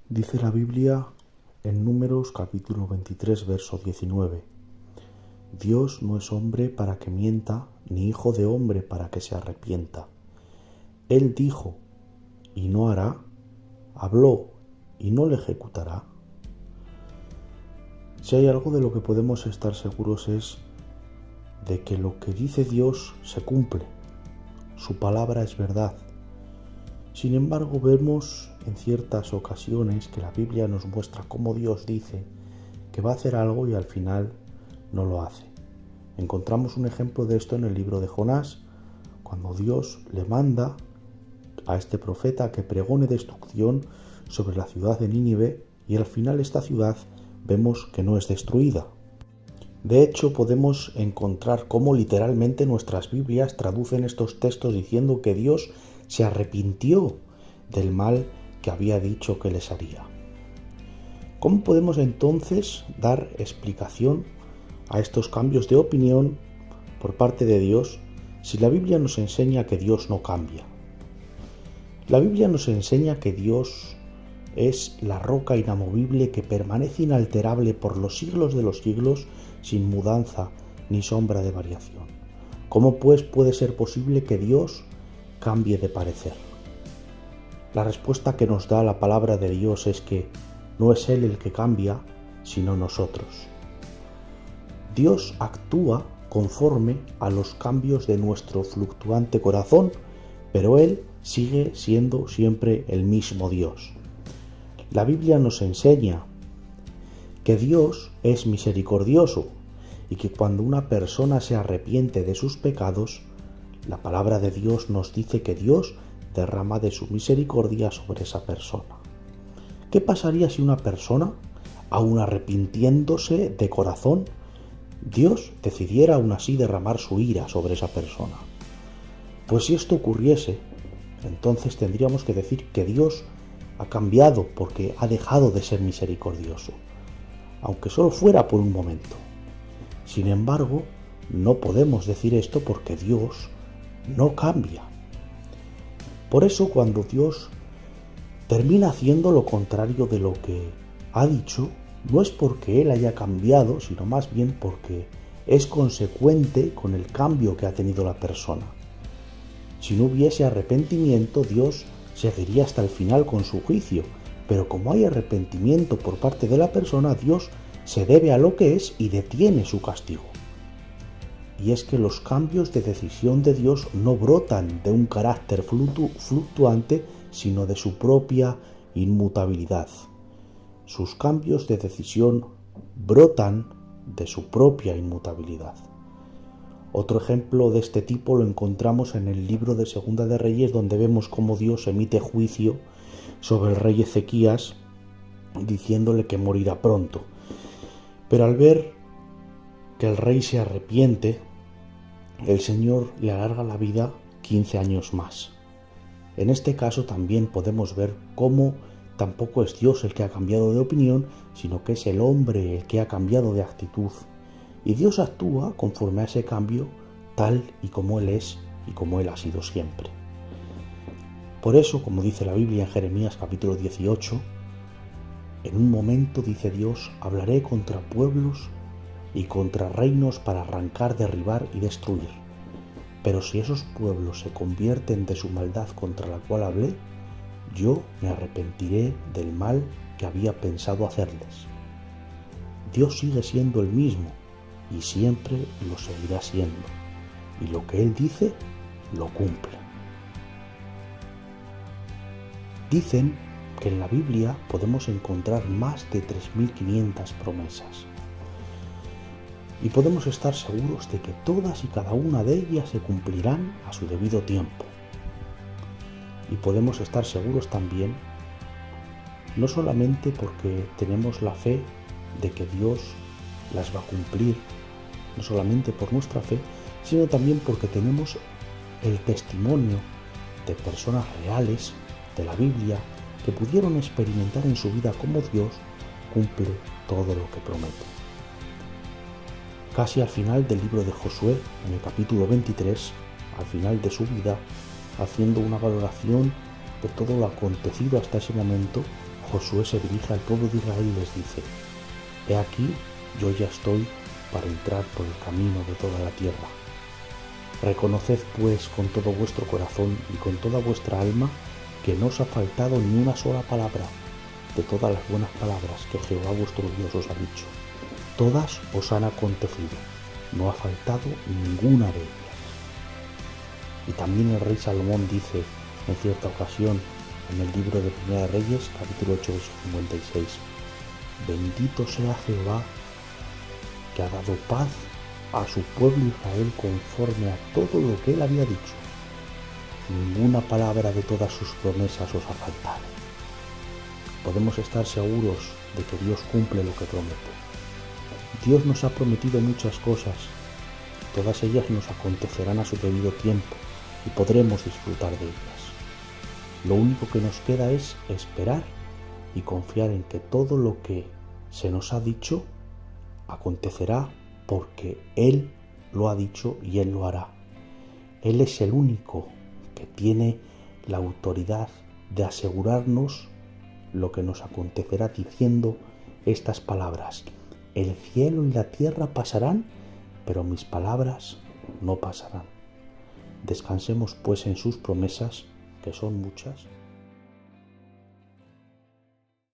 Dice la Biblia en Números capítulo 23, verso 19: Dios no es hombre para que mienta, ni hijo de hombre para que se arrepienta. Él dijo y no hará, habló y no le ejecutará. Si hay algo de lo que podemos estar seguros es de que lo que dice Dios se cumple. Su palabra es verdad. Sin embargo, vemos en ciertas ocasiones que la Biblia nos muestra cómo Dios dice que va a hacer algo y al final no lo hace. Encontramos un ejemplo de esto en el libro de Jonás, cuando Dios le manda a este profeta que pregone destrucción sobre la ciudad de Nínive y al final esta ciudad vemos que no es destruida. De hecho, podemos encontrar cómo literalmente nuestras Biblias traducen estos textos diciendo que Dios se arrepintió del mal que había dicho que les haría. ¿Cómo podemos entonces dar explicación a estos cambios de opinión por parte de Dios si la Biblia nos enseña que Dios no cambia? La Biblia nos enseña que Dios es la roca inamovible que permanece inalterable por los siglos de los siglos, sin mudanza ni sombra de variación. ¿Cómo pues puede ser posible que Dios cambie de parecer? La respuesta que nos da la palabra de Dios es que no es Él el que cambia, sino nosotros. Dios actúa conforme a los cambios de nuestro fluctuante corazón, pero Él sigue siendo siempre el mismo Dios. La Biblia nos enseña que Dios es misericordioso y que cuando una persona se arrepiente de sus pecados, la palabra de Dios nos dice que Dios derrama de su misericordia sobre esa persona. ¿Qué pasaría si una persona, aun arrepintiéndose de corazón, Dios decidiera aún así derramar su ira sobre esa persona? Pues si esto ocurriese, entonces tendríamos que decir que Dios ha cambiado porque ha dejado de ser misericordioso, aunque solo fuera por un momento. Sin embargo, no podemos decir esto porque Dios no cambia. Por eso, cuando Dios termina haciendo lo contrario de lo que ha dicho, no es porque Él haya cambiado, sino más bien porque es consecuente con el cambio que ha tenido la persona. Si no hubiese arrepentimiento, Dios seguiría hasta el final con su juicio, pero como hay arrepentimiento por parte de la persona, Dios se debe a lo que es y detiene su castigo. Y es que los cambios de decisión de Dios no brotan de un carácter fluctuante, sino de su propia inmutabilidad. Sus cambios de decisión brotan de su propia inmutabilidad. Otro ejemplo de este tipo lo encontramos en el libro de Segunda de Reyes, donde vemos cómo Dios emite juicio sobre el rey Ezequías, diciéndole que morirá pronto. Pero al ver que el rey se arrepiente, el Señor le alarga la vida 15 años más. En este caso también podemos ver cómo tampoco es Dios el que ha cambiado de opinión, sino que es el hombre el que ha cambiado de actitud. Y Dios actúa conforme a ese cambio, tal y como Él es y como Él ha sido siempre. Por eso, como dice la Biblia en Jeremías capítulo 18, en un momento, dice Dios, hablaré contra pueblos y contra reinos para arrancar, derribar y destruir. Pero si esos pueblos se convierten de su maldad contra la cual hablé, yo me arrepentiré del mal que había pensado hacerles. Dios sigue siendo el mismo y siempre lo seguirá siendo. Y lo que Él dice, lo cumple. Dicen que en la Biblia podemos encontrar más de 3.500 promesas. Y podemos estar seguros de que todas y cada una de ellas se cumplirán a su debido tiempo. Y podemos estar seguros también, no solamente porque tenemos la fe de que Dios las va a cumplir, no solamente por nuestra fe, sino también porque tenemos el testimonio de personas reales de la Biblia que pudieron experimentar en su vida cómo Dios cumple todo lo que promete. Casi al final del libro de Josué, en el capítulo 23, al final de su vida, haciendo una valoración de todo lo acontecido hasta ese momento, Josué se dirige al pueblo de Israel y les dice: He aquí, yo ya estoy para entrar por el camino de toda la tierra. Reconoced pues con todo vuestro corazón y con toda vuestra alma que no os ha faltado ni una sola palabra de todas las buenas palabras que Jehová vuestro Dios os ha dicho. Todas os han acontecido, no ha faltado ninguna de ellas. Y también el rey Salomón dice en cierta ocasión en el libro de Primera Reyes, capítulo 8, verso 56, Bendito sea Jehová que ha dado paz a su pueblo Israel conforme a todo lo que él había dicho. Ninguna palabra de todas sus promesas os ha faltado. Podemos estar seguros de que Dios cumple lo que promete. Dios nos ha prometido muchas cosas, todas ellas nos acontecerán a su debido tiempo y podremos disfrutar de ellas. Lo único que nos queda es esperar y confiar en que todo lo que se nos ha dicho acontecerá porque Él lo ha dicho y Él lo hará. Él es el único que tiene la autoridad de asegurarnos lo que nos acontecerá diciendo estas palabras: el cielo y la tierra pasarán, pero mis palabras no pasarán. Descansemos pues en sus promesas, que son muchas.